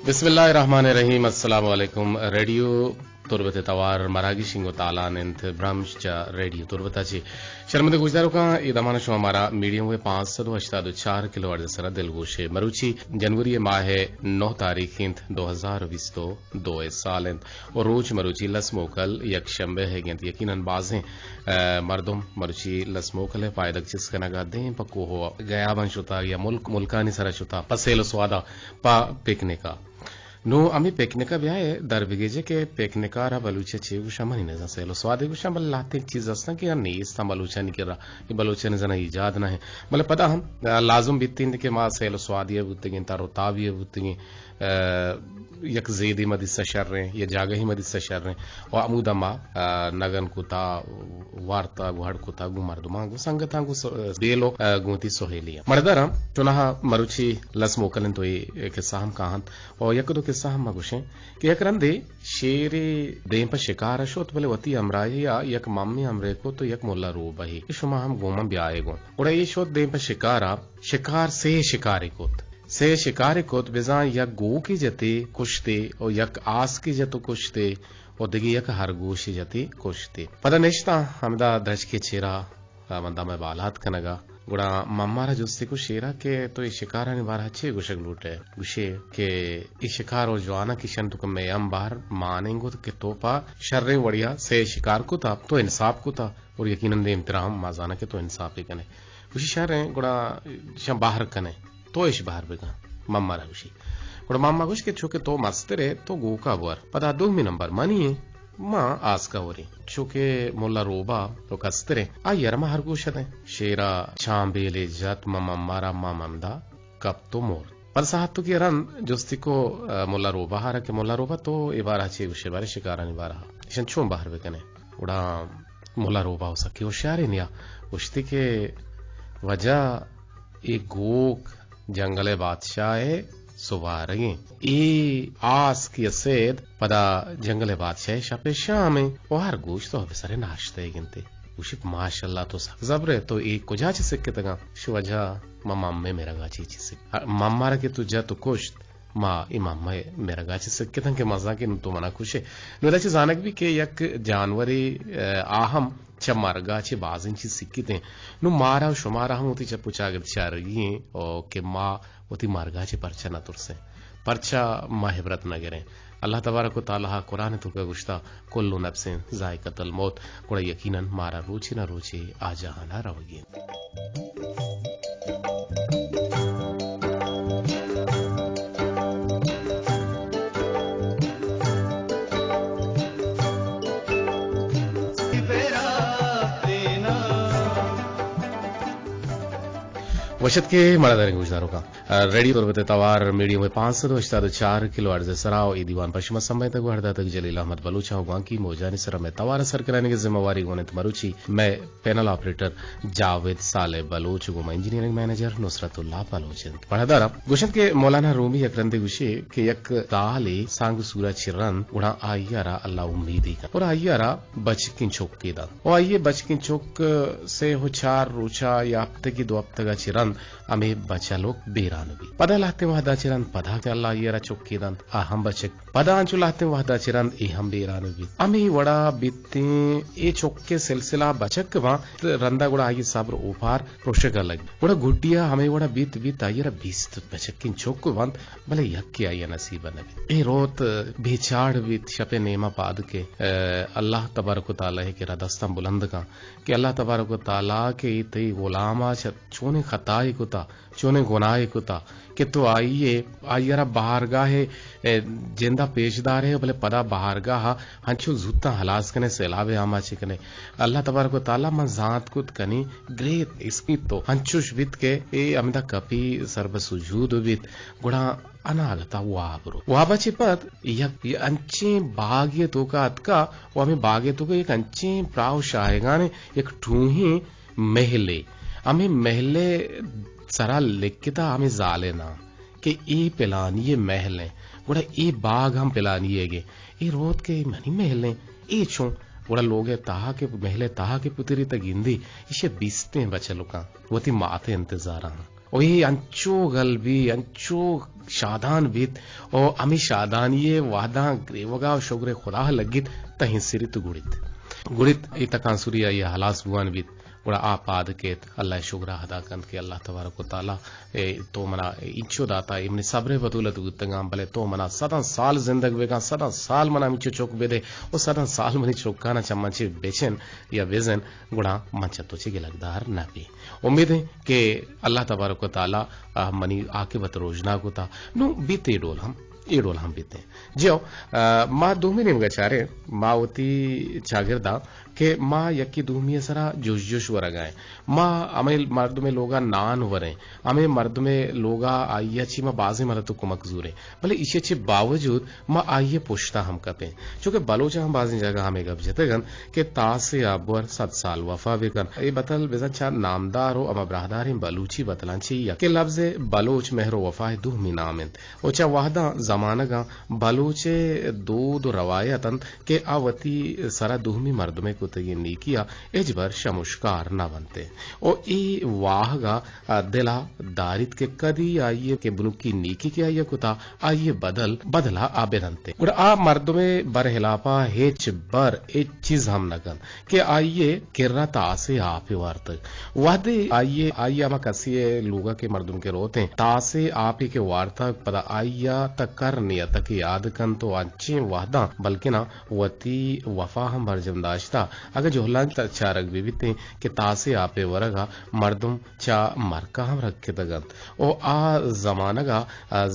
बिस्मिल्लाहिर्रहमानिर्रहीम। अस्सलामु अलैकुम। रेडियो तुर्बत तवार मरागी शिंगो तालान इंत ब्रह्मचा रेडियो तुर्बताची शर्मदे गुजदारो का इदमान शो हमारा मीडियम वे 584 किलो अर्ज सरा दिलगोशे मरुची जनवरी माह 9 तारीख इंत 2020 दो साल और रोज मरुची लसमोकल यकशंबे है गिंत यकीनन बाजें मर्दम मरुची लसमोकल है पायदक चिस कनगा दें पको हो गया बंशुता या मुल्कानी सरा शुता पसेलो स्वादा पा पिकने का नो अमी पेकनिका ब्याय दरबिगेजे के पेकनिका रा बलूचे चेगुशा मनी ने सेलो स्वादे गुशा बल लाते चीज असना कि यार नहीं इस्ता बलूचा नहीं करा ये बलूचे ने जना इजाद ना है मतलब पता हम लाजुम बितिन के मा सेलो स्वादिये बुत्तिगिन तारो ताबिये बुत्तिगिन यक जेदी मदि सशर रहे ये जागे ही मदि सशर रहे और अमुदा मा नगन कुता वार्ता गुहड़ कुता गु मर्दमा गु संगता गु बेलो गुती सोहेलिया मर्दरा चुनाह मरुची लस मोकलन तो ये किस्सा हम कहां और यक दो किस्सा हम मगुशे कि यक रंदे शेरे दें पर शिकार शोत बोले वती अमराई या यक मम्मी अमरे को तो यक मोल्ला रो बही शुमा हम गोमा ब्याए गो और ये शोत दें पर शिकारा शिकार से शिकारी कोत से शिकार कोत बेजा यक गो की जते कुश्ते और यक आस की जतो कुश्ते और दिगी यक हरगोशी जते कुश्ते पता निश्ता हमदा दज के चेरा मंदा में बालात कनगा गुड़ा मम्मारा जुस्ती को शेरा के तो ये शिकारा ने बार अच्छे गुशक लूटे गुशे के ये शिकार और जवाना किशन तो मैं हम बाहर मानेंगो तो के तोपा शर्रे वड़िया से शिकार को था तो इंसाफ को था और यकीनन दे इम्तिराम माजाना के तो इंसाफ ही कने गुशी शहर है गुड़ा शम बाहर कने तो इश बाहर बेगा मम्मा रहुशी गुड़ा मम्मा गुश के छुके तो मस्तरे तो गो का वर पता दो मी नंबर मानिए माँ आस का वरी चुके मुल्ला रोबा तो कस्तरे आ यरमा हर गुशते शेरा छांबेले जत मम्मारा ममदा कब तो मोर पर साहब तो की रन जोस्ती को मुल्ला रोबा हारा के मुल्ला रोबा तो ए बार अच्छे गुशे बारे शिकारा नहीं बारा शन छो बाहर बेकने उड़ा मुल्ला रोबा हो सके होशियारी निया उश्ती के वजह एक गोक जंगले बादशाह सुवारगे ई आस की असेद पदा जंगले बादशाह शपे शाम वो हर गोश तो बेसरे नाश्ते गिनते उशिक माशाल्लाह तो जबरे तो एक कुजा च सिक्के तगा शुवजा मम्मा में मेरा गाची सिक मम्मा रे के तुझा तो कुश्त माँ इमाम मेरा गाची सिक्के तंग के मजा के तो मना खुशे नुदा च जानक भी के यक जानवरे आहम च मारगा च बाजिन ची सिक्किते नु मारा शुमारा हम उती च पुचागत चारगी ओ के माँ उती मारगा च परचा न तुरसे परचा माहिब्रत न गिरे अल्लाह तबारक व तआला कुरान तो का गुश्ता कुल्लु नफ्सिन जायकातुल मौत कोड़ा यकीनन मारा रुचि न रुचि आ जहाना रहोगी वशत के मड़ादारी गुजदारों का रेडियो तुर्बत तवार मीडियम में 584 किलो अर्ज सराव ई दीवान पश्चिम समय तक हरदा तक जलील अहमद बलूचा वांकी मोजानी सर में तवार सर कराने की जिम्मेवारी गोनित मरुची मैं पैनल ऑपरेटर जावेद साले बलूच गुमा इंजीनियरिंग मैनेजर नुसरतुल्लाह बलूचिन पढ़दारा गुशत के मौलाना रूमी यकरंदे गुशे के यक ताले सांग सूरा चिरन उड़ा आयरा अल्लाह उम्मीदी का और आयरा बचकिन चौक के दा और आइए बचकिन चौक से हो चार रोचा या हफ्ते की 2 हफ्ते का चिरन अमे बचा लोग बेरानबी पदा लाते वहदा चिरन पदा के अल्लाह येरा चुक्कीदन आ हम बचक पदा अंचु लाते वहदा चिरन ए हम बेरानबी अमे वड़ा बित्ते ए चुक्के सिलसिला बचक वा रंदा गुड़ा आगे सब्र ऊपर प्रोशक लग वड़ा गुड्डिया हमें वड़ा बीत बीत आयरा 20 बचक किन चुक्क वंत भले यक के आया नसीब नबी ए रोत बेचाड़ बीत शपे नेमा पाद के अल्लाह तबारक व तआला के रदस्तम बुलंद का कि अल्लाह तबारक व तआला के ते गुलामा चोने खताई कुता चोने गुनाह कुता कि तो आइए आयरा बाहरगाह जिंदा पेशदार है भले पदा बाहरगाह हंचु जूता हलास कने सैलावे आमा चिकने अल्लाह तबारक व तआला मन जात कुत कनी ग्रेट इसकी तो हंचुश बित के ए अमिदा कपी सर्ब सुजूद बित गुड़ा अनागता वाबरो वाबचे पद यक अंचे बागे तो का अतका वो हमें बागे तो का एक अंचे प्राव शायगाने एक ठूही महले हमें महले सरा लिखता हमें जाले ना कि ए पिलानिए महलें गुड़ा ए बाग हम पिलानिए गे ए रोत के मनी महलें ए छो गुड़ा लोग ताहा के महले ताहा के पुतरी तक गिंदी इसे बिस्ते बचे लुका वो ती माते इंतजार वही अंचो गलबी अंचो शादान बीत और अमी शादानिये वादा ग्रेवगा शुक्र खुदा लगित तहीं सिरित गुड़ित इतकांसुरिया ये हलास बुआन बीत गुड़ा आपाद केत अल्लाह शुक्रा अदा कन के अल्लाह तबारक व तआला तो मना इंचो दाता इमने सब्रे बतूलत गुतंगाम भले तो मना सदा साल जिंदगी बेगा सदा साल मना मिचो चौक बेदे और सदा साल मनी चौकाना चम्मचे बेचन या बेजन गुड़ा मंच तो चे गिलगदार ना भी उम्मीद है कि अल्लाह तबारक व तआला मनी आके बत रोजना को था नो बीते डोल हम बीते जियो माँ दूमी ने गचारे माँ होती चागिरदा के माँ यक्की दूमी सरा जोश वरगाए माँ अमे मर्द में लोगा नान वरे अमे मर्द में लोगा आइया ची माँ बाजे मरत को मकजूरे भले इसे चे बावजूद माँ आइये पुछता हम कपे चूंकि बलोचा हम बाजी जगह हमें गप जतेगन के तासे अबर 7 साल वफा बेकन ए बतल बेजा चा नामदार हो अमा ब्राहदार बलूची बतलांची या के लफ्ज बलोच मेहरो वफा है दूमी नामिंद ओचा वाहदा जमानगा बलोचे दो रवायतन के आवती सरा दूमी मर्द में कुतगी नीकिया एजबर शमुष्कार न बनते ओ ई वाहगा दिला दारित के कदी आइये के बुनुकी नीकी के आइये कुता आइये बदला आबेरंते और आ मर्द में बर हिलापा हेच बर एक चीज हम नगन के आइये किर्रा तासे आप वार्त वादे आइये हम कसिए लोगा के मर्दुन के रोते तासे आप के वार्ता पदा आइया तक कर नियत की याद कन तो अच्छे वादा बल्कि ना वती वफा हम भरजमदाश्ता अगर जोहलान चारक बीबीते के तासे आपे वरगा मर्दुम चा मरका हम रखे तगन ओ आ जमानगा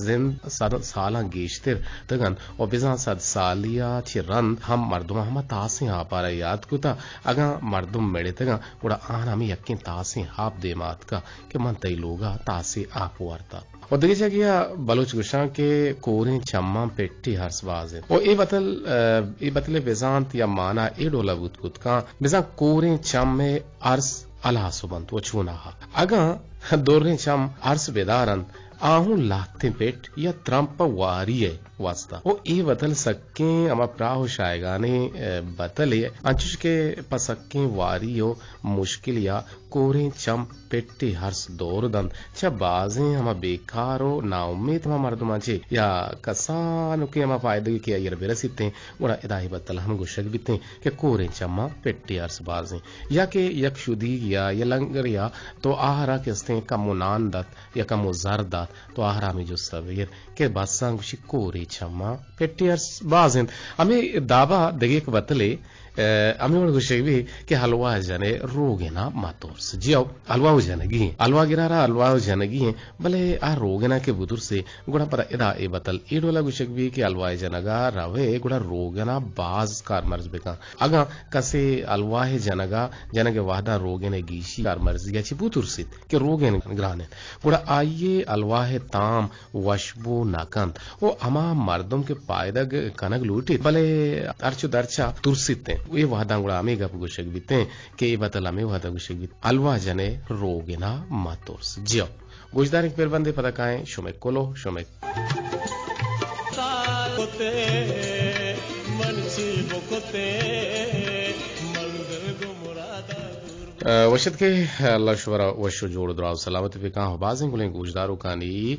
जिंद साला गेश्तिर तगन ओ बिजा 7 सालिया चिरन हम मर्दुम हम तासे आपारा याद कुता अगा मर्दुम मेड़े तगा उड़ा आन हमें यकीन तासे आप दे मात का के मन तई लोगा तासे आप वार्ता और देखिए गया बलोच गुशा के कोरे चम्मा पेट्टी हर्सबाज है और ए बतले बेजांत या माना ए डोला बुतकुत का बेजा कोरे चम में अर्स अला सुबंत वो छूना अगा दोरे चम अर्स बेदारन आहू लाते पेट या त्रंप वारिये वास्ता वो ए बतल सक्के अमा प्राहो शायगाने बतले अंचुश के पसक्के वारियो मुश्किल या कोरे चम पेट्टी हर्स दौरदन छ बाजे हम बेकारो ना उम्मीद हम मर्दमाचे या कसानु के हम फायदे के यार बेरसिते उड़ा इदाही बतल हम गुशक बिते के कोरे चम्मा पेट्टी हर्स बाजे या के यक शुदी या लंगर या तो आहरा केस्ते कमुनान दत या कमु जरदा तो आहरा में जो सवेर के बादशाह गुशी कोरे चम्मा पेट्टी हर्स बाजे हमें दाबा दगेक बतले अमी गुशेबी के हलवा जने रोगेना मातोर्स जियो हलवा जनगी हलवा गिरारा हलवा जनगी भले आ रोगेना के बुदुर से गुड़ा पता इदा ए बतल एडोला गुशेबी के हलवा जनगा रवे गुड़ा रोगेना बाज कार मर्ज बेका अगा कसे हलवा जनगा जनगे वादा रोगेने गीशी कार मर्ज याची बुदुर से के रोगेने ग्राने गुड़ा आइए हलवा ताम वशबो नाकंत वो अमा मर्दम के पायदग कनग लूटी भले अर्चु दर्चा तुरसिते ये वादा गुड़ा हमें गप गुशक बीते के ये बतला में वादा गुशक बीत अलवा जने रोगेना मातोर्स जियो गुजदार एक पेरबंदे पता काए शुमे कोलो शुमे वशद के अल्लाह शुरा वशो जोड़ दुआ सलामत पे कहां बाज़ गुले गुजदारो कानी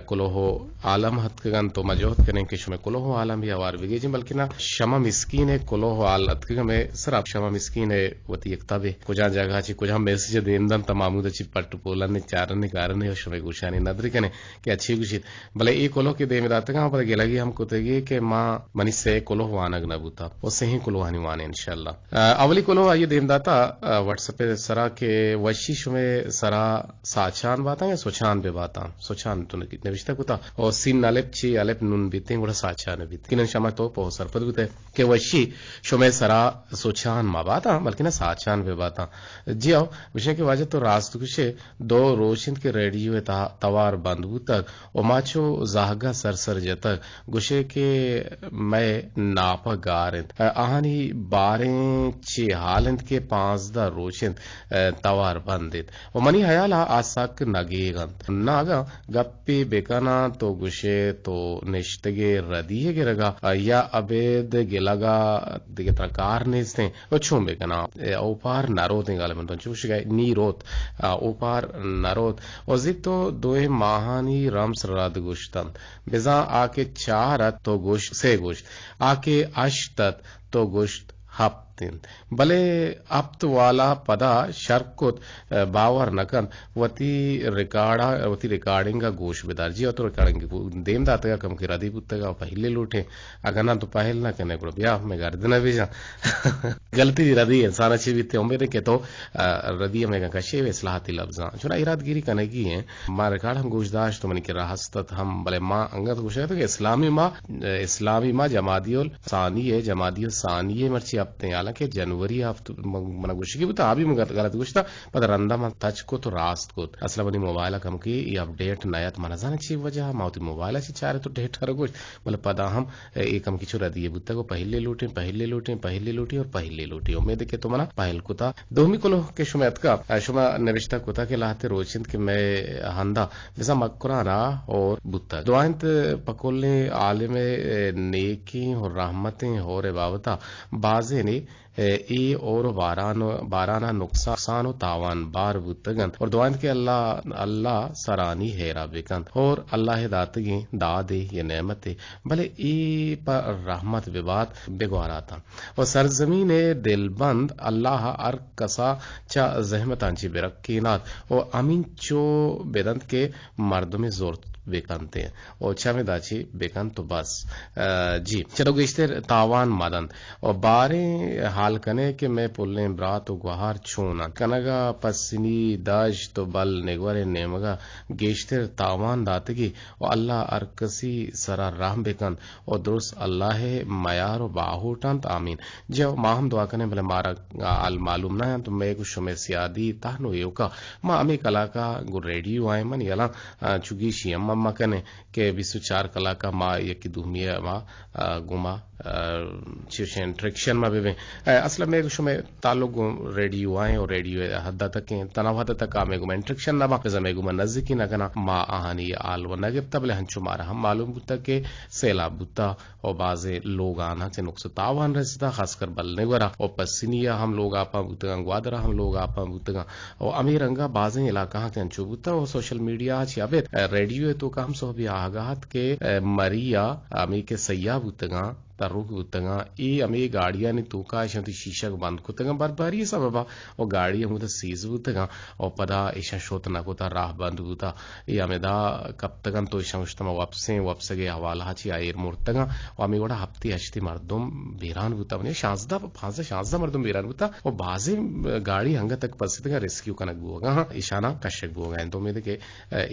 कुलो हो आलम हत कगन तो मजोहत करें कि शुमे कुलो हो आलम या वार बिगे जी बल्कि ना शमा मिस्कीन है कुलो हो आलत के में सर आप शमा मिस्कीन है वती एकताबे कुजा जगह ची कुजा मैसेज देंदन तमामू ची पट्ट पोलन ने चारन ने कारण ने शुमे गुशानी नदरी कने कि अच्छी गुशित भले ए कुलो के दे में दात का पर गेलगी हम को तेगे के मां मनी से कुलो हो आनग नबुता उससे ही कुलो हानी वाने इंशाल्लाह अवली कुलो आइए देमदाता व्हाट्सएप पे सरा के वशिश में सरा साचान बाता या सोचान पे बाता सोचान तो कितने विश्ता कुता और सिन अलेप ची अलेप नुन बीते गुड़ा साचान बीते किन शमा तो पो सरपद गुते के वशी शुमे सरा सोचान मा बाता बल्कि ना साचान पे बाता जियो विषय की वजह तो रास्त कुशे दो रोशिंद के रेडियो तवार बंदू तक और माचो जाहगा सरसर जतक गुशे के मैं नापा गारिंद आहानी बारे ची हालंद के 5 रोशिंद rochen tawar bandit o mani hayala asak nagegant naga gappi bekana to gushe to neshtege radiye geraga ya abed gelaga dige trakar neste o chumbe kana opar narot ngalamen ton chushiga nirot opar narot o zito doe mahani rams rad gushtan beza आके चारत तो गोश्त से गोश्त आके अश्तत तो गोश्त हफ्तिन भले अप्त वाला पदा शर्कुत बावर नकन वती रिकॉर्डिंग का गोश बेदार जी तो रिकॉर्डिंग देम दाते का कम की रदी पुत्ते का पहले लूटे अगना तो पहल ना कने को बिया में गर्दना भेजा गलती रदी इंसान अच्छी बीते उम्मीद के तो रदी में का शेव इस्लाहती लफ्जा चुना इरादगिरी कने की है मां रिकॉर्ड हम गोशदाश तो मन के राहस्त हम भले मां अंगत गोश तो इस्लामी मां जमादियुल सानी मर्ची अपने हालांकि जनवरी हफ्ते मन गुशी की बता अभी मगर गलत गुश्ता पर रंदा मन टच को तो रास्त को असल बनी मोबाइल कम की ये अपडेट नयात मन जाने ची वजह माउती मोबाइल अच्छी चारे तो डेट हर गुश मतलब पदा हम एक कम की चुरा दिए बुत्ता को पहले लूटे और पहले लूटे उम्मीद के तो मना पहल कुता दोमी को के शुमत का शुमा नविश्ता कुता के लाते रोचिंद के मैं हंदा जैसा मकुराना और बुत्ता दुआंत पकोलने आलिम नेकी और रहमतें और बावता बाजे ने ए और बाराना नुकसान तावान बार बुतगन और दुआन के अल्लाह सरानी हेरा बेकन और अल्लाह दातगी दादे ये नेमते भले ई पर रहमत विवाद बेगवारा था और सरजमीन दिलबंद अल्लाह अर कसा चा जहमतांची बेरक्कीनात और अमीन चो बेदंत के मर्द में जोर बेकनते हैं और अच्छा में दाची बेकन तो बस जी चलो गिश्ते तावान मदन और बारे हाल कने के मैं पुल्ले ब्रात और गुहार छूना कनगा पसनी दाज तो बल नेगवरे नेमगा गिश्ते तावान दातगी और अल्लाह अरकसी सरा राम बेकन और दुरुस्त अल्लाह मयार और बाहुटन आमीन जब माहम दुआ कने भले मारा अल मालूम ना तो मैं कुछ में सियादी ताहनो योका मां अमी कला का गु रेडियो आए मन यला चुगी शियम मम्मा कने के 24 कला का मां यकी दुमिया मां गुमा चिशन ट्रिक्शन में बेबे असल में कुछ में ताल्लुक रेडियो आए और रेडियो हद तक तनाव हद तक में गुमा इंट्रिक्शन ना बाकी में गुमा नजदीकी ना कना मां आहानी आल व नगिब तबले हंचो मारा हम मालूम बुता के सेला बुता और बाजे लोग आना से नुक्स तावान रसता खासकर बलने वरा और पसीनिया हम लोग आपा बुतगा ग्वादरा हम लोग आपा बुतगा और अमीर रंगा बाजे इलाका के हंचो बुता और सोशल मीडिया छियाबे रेडियो तो काम सो भी आगाहत के मरिया अमी के सैया बुतगा तरुक बुतगा ई अमी गाड़िया ने तूका शंति शीशा को बंद कुतगा बरबारी सबबा और गाड़िया मुद सीज बुतगा और पदा ईशा शोत ना कोता राह बंद बुता ई अमेदा कब तगन तो ईशा मुश्तमा वापसे हवाला ची आयर मुर्तगा और अमी गोड़ा हफ्ती हश्ती मर्दुम बेरान बुता बने शांसदा मर्दुम बेरान बुता और बाजे गाड़ी हंग तक पसतगा रेस्क्यू कनक बुगा ईशाना कशक बुगा तो मेरे के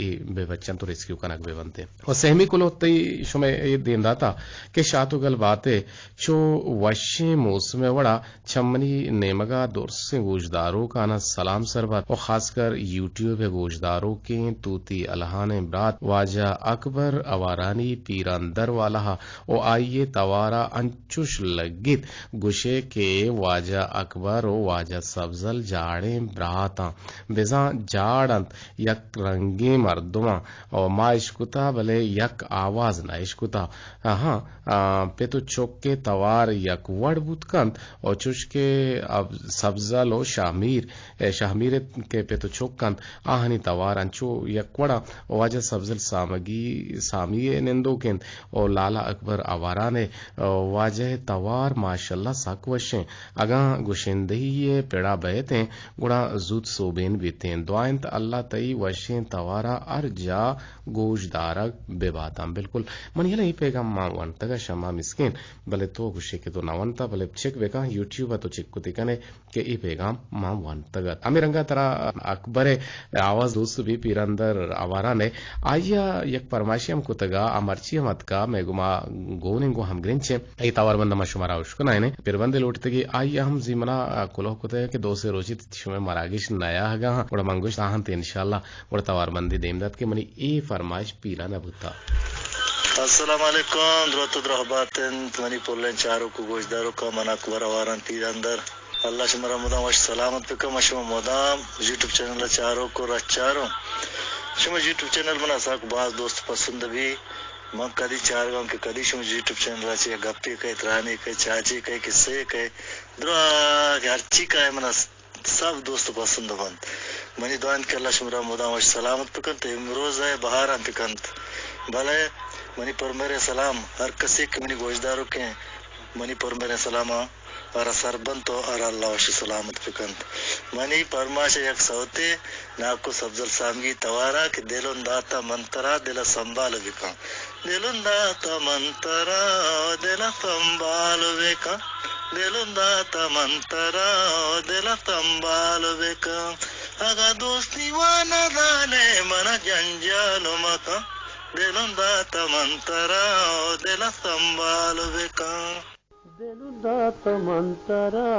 ई बेबच्चन तो रेस्क्यू कनक बे बनते और सहमी कुलो तई शुमे ये दिन दाता के शातुगल बाते चो वशे मौसम वड़ा छमनी नेमगा दूर से गोशदारों का ना सलाम सरबत और खासकर यूट्यूब है गोशदारों के तूती अलहान ब्रात वाजा अकबर अवारानी पीरंदर वाला और आइए तवारा अंचुश लगित गुशे के वाजा अकबर और वाजा सब्जल जाड़े ब्राता बेजा जाड़ंत यक रंगे मर्दुमा और मा इश्कुता भले यक आवाज ना इश्कुता हाँ पे तो चौके तवार यक वड़ बुतकंत और चुशके अब सब्जल और शाहमीर के पे तो चौकंत आहनी तवार अंचो यक वड़ा और वाजा सब्जल सामिये निंदो और लाला अकबर आवारा ने वाजह तवार माशाल्लाह साकवशे अगा गुशिंदही पेड़ा बहते गुड़ा जुद सोबेन बीते दुआंत अल्लाह तई वशे तवारा अर्जा गोशदारक बेबाताम बिल्कुल मन ये नहीं पैगाम मांगवन तगा शमा मिस्किन भले तो गुशे के तो नवंता भले चेक बेका यूट्यूब तो चेक कुते कने के ई पैगाम मांगवन तगा अमीरंगा तरा अकबरे आवाज दोस्त भी पीरंदर आवारा ने आया यक परमाशियम कुतगा अमरची मत का मेगुमा गोनेंगो हम ग्रिंचे ए तवार बंद मशुमारा उश्कना ने फिर बंदे लौटते कि आया हम जिमना कुलो कुते के दो से रोजित शुमे मरागिश नया हगा बड़ा मंगुश ताहन ते इंशाल्लाह बड़ा तवार बंदी देमदत के मनी ए फरमाइश पीरा न बुता अस्सलाम वालेकुम द्रोत द्रहबातन मनी पोलन चारों को गोशदारों का मना अकबर आवारन तीर अंदर अल्लाह शुमरा मुदाम वश सलामत बिकम शुम मुदाम यूट्यूब चैनल चारों को रचारों शुम यूट्यूब चैनल बना साक बाज दोस्त पसंद भी मैं कदी चार गांव के कदी शुम यूट्यूब चैनल अच्छे गप्पी कहे त्रानी कहे चाची कहे किस्से कहे द्रा के हरची का है मना सब दोस्त पसंद बन मनी दुआन के अल्लाह शुमरा मुदाम वश सलामत बिकम तो इमरोज है बहार बिकम भले मनी पर मेरे सलाम हर किसी के मनी गोजदारों के मनी पर मेरे सलामा और सरबंतो और अल्लाह वशी सलामत फिकंत मनी परमाश एक सौते नाको सब्जल सामगी तवारा कि दिलों दाता मंतरा दिला संभाल विका दिलों दाता मंतरा दिला संभाल विका दिलों दाता मंतरा दिला संभाल विका अगा दोस्ती वाना दाने मना जंजालो मका दिलों दाता मंतरा दिला संभाल विका दिलुदात मंतरा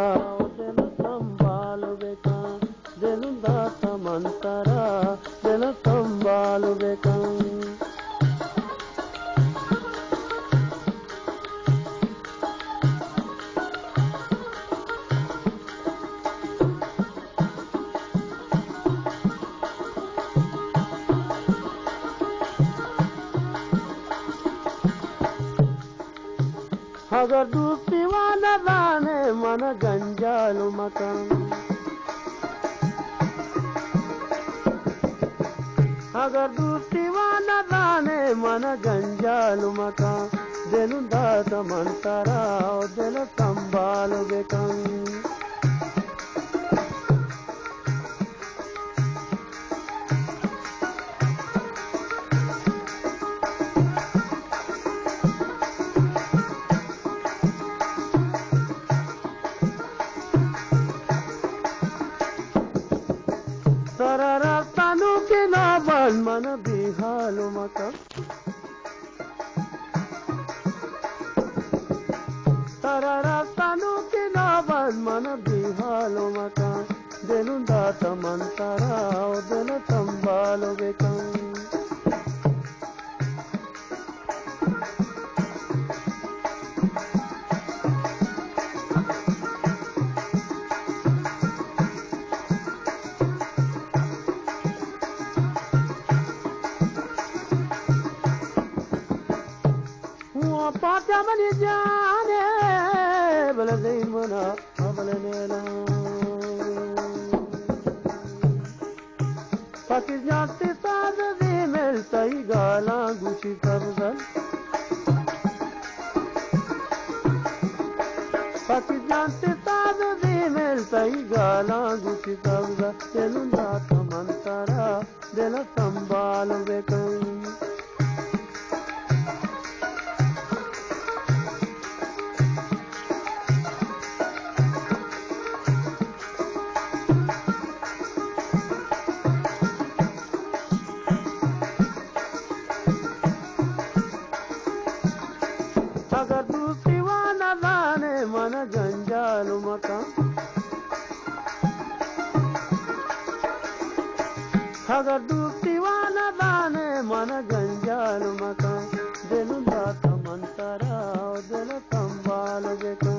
दिल संभाल बेका दिलुदात मंतरा दिल संभाल बेका अगर दूसरी वाला दाने मन गंजालु मकान अगर दूसरी वाला दाने मन गंजालु मकान दिल दात मंतरा दिल संभाल बेकान मन बिहालो मका तारा रास्तानो के नाबन मन बिहालो मका दिलुं दात मंतरा दिल संभालो बेका पाचामनी जाने बलदे मना बलनेला पाकिस्तान से साथ दे मिलता ही गाला गुची सबदल पाकिस्तान से साथ दे मिलता ही गाला गुची सबदल दिलुं दात मंतरा दिल संभाल बेका अगर दूसरी वाला दाने मन गंजालु मका अगर दूसरी वाला दाने मन गंजालु मका दिलुं दात मंतरा दिल संभाल बेका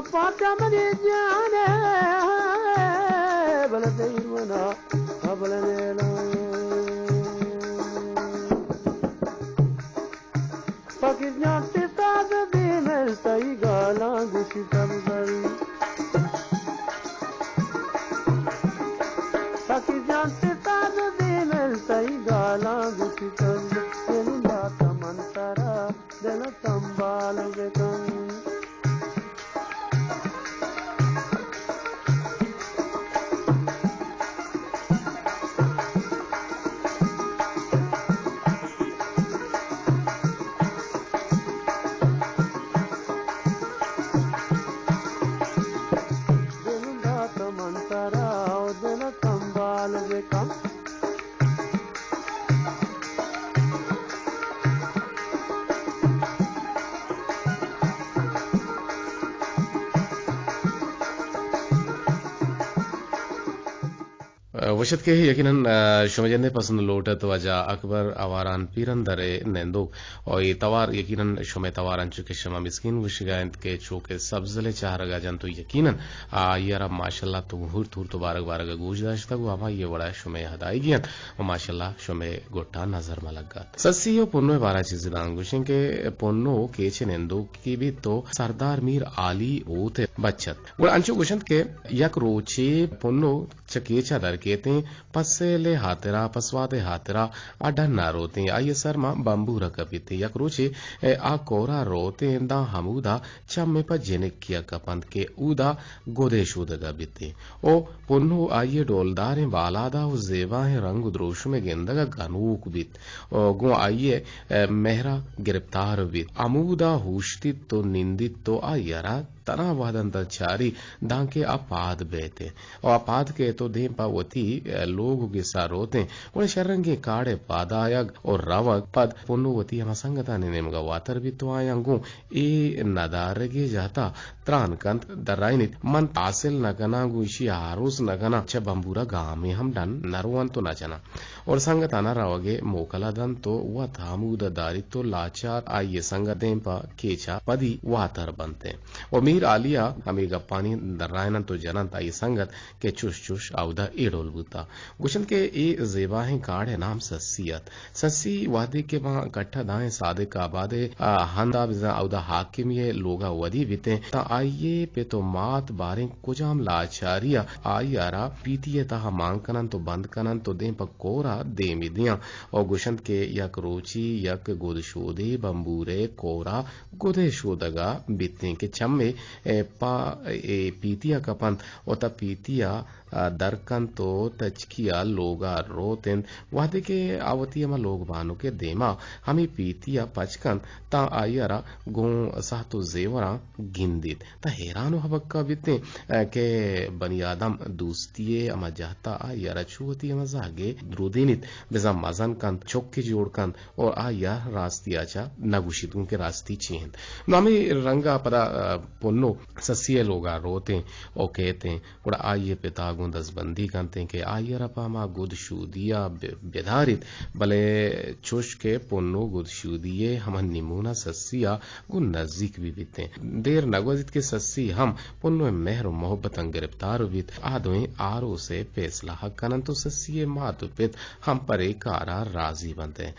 पाचामनी जाने बलदे मना बलनेला पाकिस्तान से साथ दे मिलता ही गाला गुची सबदल पाकिस्तान से साथ दे मिलता ही गाला गुची सबदल दिलुं दात मंतरा दिल संभाल बेका वशत के यकीनन शुमजंदे पसंद लोटत वजा अकबर अवारान पीरन दरे नेंदो और ये तवार यकीनन शुमे तवारन चुके शमा मिस्किन विशगायंत के चोके सब्जले चाहरगा जंतु यकीनन यारा माशाल्लाह तो हुर थूर तो बारग बारग गोज दाश्ता गो आमा ये बड़ा शुमे हदाई गियन और माशाल्लाह शुमे गोटा नजर मलगा सस्सियो पुन्नो बारा चीज दांगुशिन के पुन्नो केचे नेंदो की भी तो सरदार मीर आली ओते बच्चत वो अंचु गुशंत के यक रोचे पुन्नो चकेचा दर केते पसेले हातेरा पसवाते हातेरा अडन्ना रोते आये सरमा बंबू रकबिते यक रोचे आ कोरा रोते दा हमूदा चम्मे पर जेनिक किया कपंत के उदा गोदेशुदगा बिते ओ पुन्नो आये डोलदारे बालादा ओ जेवा है रंग द्रोश में गेंदगा गनूक बित ओ गो आये मेहरा गिरफ्तार बित अमूदा हुश्तित तो निंदित तो आयरा तना वादंत चारी दांके अपाद बेते और अपाद के तो दे पावती लोग के सारोते उन्हें शरंगे काड़े पादायग और रवक पद पुन्नुवती हम संगता ने नेमगा वातर भी तो आयंगो ए नदारगे जाता त्रान कंत दराइनित मन तासिल नगना गुशी हारूस नगना छ बंबूरा गामे हम डन नरवन तो नचना और संगता न रवगे मोकला दन तो व थामूद दारी तो लाचार आइए संगतें पा केचा पदी वातर बनते और मीर आलिया हमें गप्पानी दर्रायन तो जनन ताई संगत के चुश चुश आउदा एडोल बुता गुशन के ए जेबाहें काढ़ है नाम सस्सियत सस्सी वादे के वहां कट्ठा दाएं सादे का आबादे हंदा बिजा आउदा हाकिम ये लोगा वदी बिते ता आइए पे तो मात बारें कुजाम लाचारिया आयारा पीतिये ता मांग कनन तो बंद कनन तो दे पकोरा दे मिदिया और गुशंत के यक रोची यक गोदशोदे बंबूरे कोरा गोदेशोदगा बिते के चम्मे पीतिया कपंत ओता पीतिया दरकन तो तचकिया लोगा रोतें वादे के आवतिया मा लोग बानो के देमा हमें पीतिया पचकन ता आयरा गो सातो जेवरा गिंदित ता हैरानो हबक्का बिते के बनी आदम दोस्तिये अमा जाता आयरा छुवती अमा जागे द्रुदिनित बेजा मजन कन चौके जोड़कन और आया रास्तियाचा नगुशितुं के रास्ती चेहन नामे रंगा पदा पुन्नो सस्सिये लोगा रोते और कहते कुड़ा आइए पिता दसबंदी करते के आयरपा गुदशूदिया बेधारित भले चुश के पुन्नो गुदशूदिये हम निमूना सस्सिया गु नजदीक भी बीते देर नगवजित के सस्सी हम पुन्नो मेहर मोहब्बत गिरफ्तार बीत आदों आरो से फैसला हक कनन तो सस्सिये मातु पित हम परे कारा राजी बनते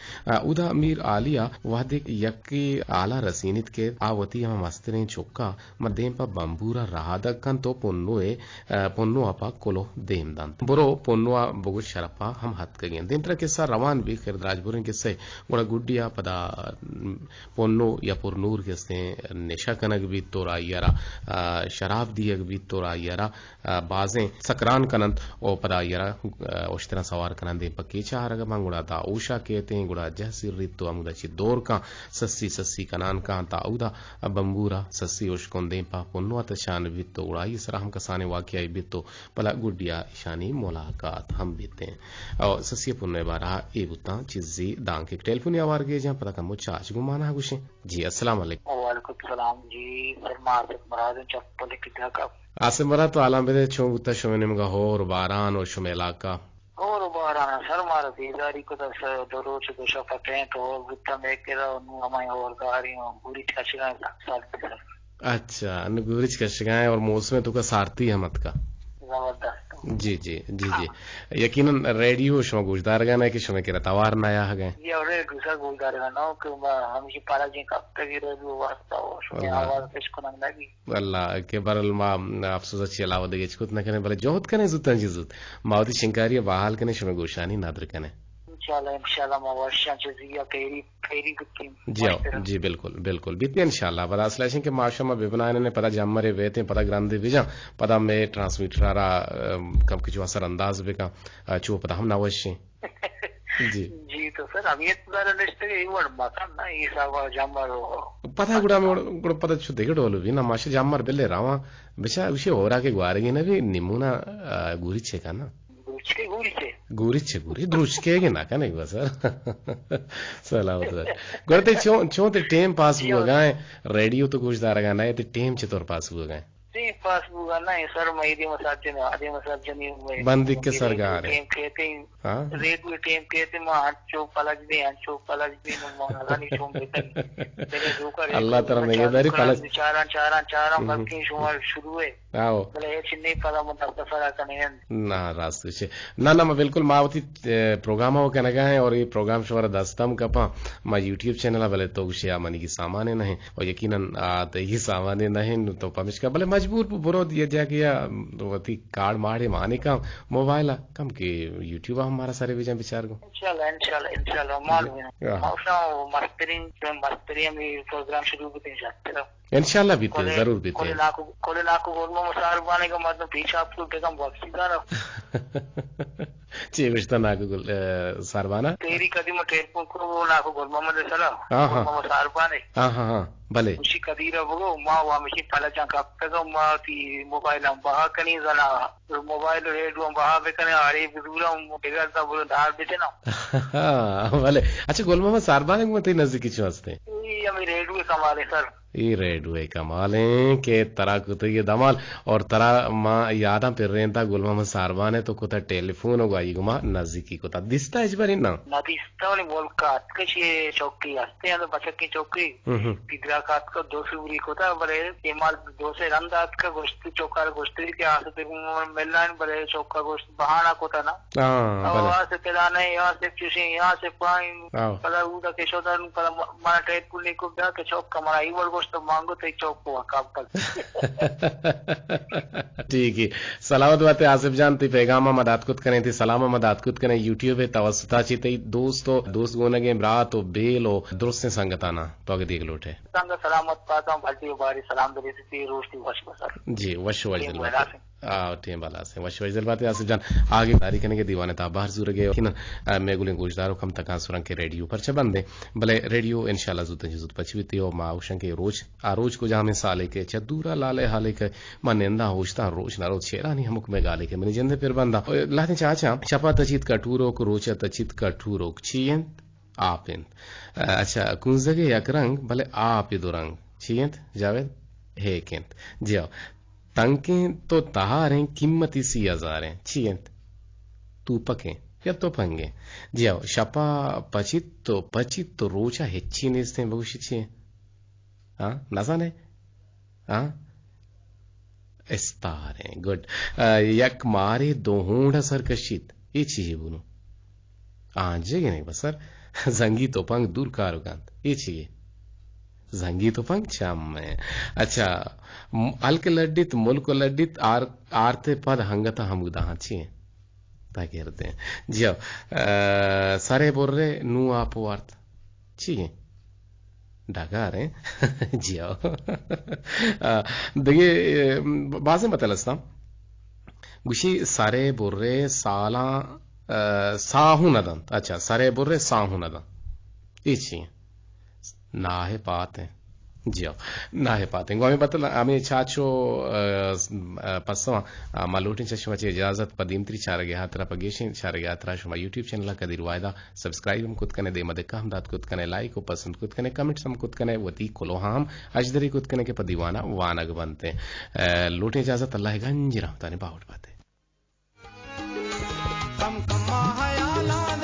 उदा मीर आलिया वादिक यक्की आला रसीनित के आवती हम मस्तरे चुक्का मदेम पर बंबूरा राहदकन तो पुन्नो अपा कोलो देम दान बरो पुन्नुआ बगु शरपा हम हत कगें दिन के सा रवान भी कर राजपुर के से गुड़ा गुड्डिया पदा पुन्नो या पुरनूर के से नेशा कनक भी तोरा यारा शराब दियक भी तोरा यारा बाजें सकरान कनंत ओ पदा यारा उस तरह सवार कनन दे पके चारग मंगुड़ा ता उषा कहते हैं गुड़ा जहसिर रित तो अमुदा ची दौर का सस्सी सस्सी कनान का ता उदा बंबूरा सस्सी उशकों दे पा पुन्नुआ तशान भी तो उड़ाई सरा हम कसाने वाकया भी तो पला गुडिया ईशानी मुलाकात हम बीते और सस्य पुण्य बारा ए बुता चीजी दांग के टेलीफोन आवार गए जहां पता कम चाच गुमाना गुशे जी अस्सलाम वालेकुम वालेकुम सलाम जी फरमात मराद चप्पल की ढका आसिम बरा तो आलम बेदे छो बुता शोने मगा होर बारान और शुमेला का और बारान सर मार बेदारी को तो दरो से तो शफते तो और बुता में के नु हमाय और गाड़ी पूरी ठचगा सर अच्छा अनुगुरिच का शिकाय और मौसम तो का सारती है मत का जी जी जी जी यकीनन रेडियो शो गुजदार गाना कि शो के रतवार नया है गए ये और दूसरा गुजदार गाना कि हम जी पारा जी कब तक ही रेडियो वास्ता हो शो आवाज पेश को नंदा की अल्लाह के बरल मा अफसोस अच्छी अलावा देगे कुछ न करने भले जोहत कने जुता जिजुत मावती शिंकारी बहाल कने शो गोशानी नादर कने इंशाल्लाह मवाशा जजिया पेरी जी बिल्कुल बिल्कुल बीते इंशाल्लाह बदा असलाशन के माशमा बेबनाने ने पता जमरे वेते पता ग्रांदे विजा पता में ट्रांसमीटरा कब कुछ असर अंदाज बेका चो पता हम नवशे जी जी तो सर हम ये पूरा लिस्ट के एक वर्ड बात ना ये सब जमर पता गुड़ा में गुड़ा पता छु देखे डोलो भी ना माशे जमर बेले रावा बेचा उसे होरा के ग्वारेगी ना भी निमुना गुरी छे का ना गुरी द्रुचके ना का नहीं सर सलामत सर गरते चो ते टेम पास हुआ गाए रेडियो तो कुछ दारा गाना है ते टेम चे तोर पास हुआ गाए पास बुआ ना सर महीदी मसाजन आदि मसाजन बंदी के सरगार टीम कहते हां रेड में टीम कहते मां चौक पलज दे चौक पलज दे मां शोम देते तेरे जोकर अल्लाह तरह मेगेदारी पलज चारा बल्कि शुमार शुरू है आओ बोले ये चिन्नी पला मतलब फरा कने ना रास्ते से ना ना मैं बिल्कुल मावती प्रोग्राम हो कनगा है और ये प्रोग्राम शोर दस्तम कपा मा यूट्यूब चैनल वाले तो उसे मनी की सामाने नहीं और यकीनन आते ही सामाने नहीं तो पमिश का भले मजबूर बुरो दिया जाके या वती कार्ड मारे माने का मोबाइल कम के यूट्यूब हमारा सारे विजय विचार को इंशाल्लाह मालूम है औसा मस्तरी में प्रोग्राम शुरू करते हैं इंशाल्लाह बीते जरूर बीते कोले लाखों गोलमा मसार बाने का मतलब पीछे आपको बेगम वापसी का ना चे विश्ता नाको सारवाना तेरी कदीम टेरपो को नाको गोलमा में चला मसार बाने हां भले उसी कदीरा वो मां वा मिशी पला जा का का मां ती मोबाइल हम बहा कनी जना मोबाइल रेडियो बहा बे कने आरे बिजुला बेगर ता बोल धार बेते ना हां भले अच्छा गोलमा में सारवाने में ते नजदीकी वास्ते ये हम रेडियो कमाले सर ये रेडियो कमाले के तरह को तो ये दमाल और तरह मां यादा फिर रेंता गुलमा में सारवान है तो कोता टेलीफोन होगा ये गुमा नजदीकी कोता दिसता इस बार ना ना दिसता वाली बोल का कशी चौकी आस्ते हैं तो बचक की चौकी पिगरा का का 200 बुरी कोता बड़े केमाल 200 रंदात का गोश्त चौकार गोश्त के आसे पे मिलना बड़े चौका गोश्त बहाना कोता ना हां वहां से पेलाने यहां से चुशी यहां से पाई पला उदा के शोधन पर माना ट्रेड पुल को क्या के चौक कमाई वो तो मांगो तो चौक को काम कर ठीक है सलामत बात है आसिफ जान ती पैगामा मदद कुत करें थी सलामा मदद कुत करें यूट्यूब पे तवसता चिते दोस्त गोनगे रात और बेलो दुरुस्त से संगताना तो आगे देख लोटे संग सलामत पाता हूं भलती बारी सलाम दे सी रोशनी वश सर जी वश वजल टीम वाला से वश वजल बात है आसिफ जान आगे तारीख के दीवाने ता बाहर जुर गए कि मैं गुले गुजदारो कम तका सुरंग के रेडियो पर चबंदे भले रेडियो इंशाल्लाह जुत पछविती और माउशन के रोज को जहां में साले के चदूरा लाले हाले के मनेंदा होशता रोज ना रोज शेरानी हमक में गाले के मने जंदे फिर बंदा लाते चाचा चपा तचित कठूरो को रोचा तचित कठूरो छियंत आपेंत अच्छा कुंजगे यकरंग भले आप दुरंग छियंत जावेद हे केंत जियो तंके तो तहारें कीमती सी हजारें छियंत तू पके या तो पंगे जियो शपा पचित तो रोचा हेच्ची नेस्ते भविष्य छिए हाँ नजाने हाँ इस्तारे गुड यक मारे दोहोंडा सरकशित ये चीज बोलूं आंजे नहीं बसर जंगी तो पंग दूर कारुकांत ये चाहिए जंगी तो पंग चाम में अच्छा अलके लड्डित मुल्क लड्डित आरते पद हंगता हम उदाह चाहिए ताकि रहते हैं जियो सारे बोल रहे नू आप अर्थ चाहिए ढका रहे जियो देखिए बाजें बतलस्ता गुशी सारे बोल रहे साला साहू नदंत अच्छा सारे बोल रहे साहू नदंत इच्छी ना है बात है जियो ना है बात है हमें बतला हमें चाचो पसवा मालूटिन चश्माची इजाजत पदीमत्री चारगे हात्रा पगेशिन चारगे हात्रा शुमा यूट्यूब चैनल का दिरवायदा सब्सक्राइब हम कुत कने दे मदे काम दात कुत कने लाइक को पसंद कुत कने कमेंट्स हम कुत कने वती कोलोहाम अजदरी कुत कने के पदीवाना वानग बनते लूटे इजाजत अल्लाह गंज रहता ने बाहुट बातें कम कमा हयाला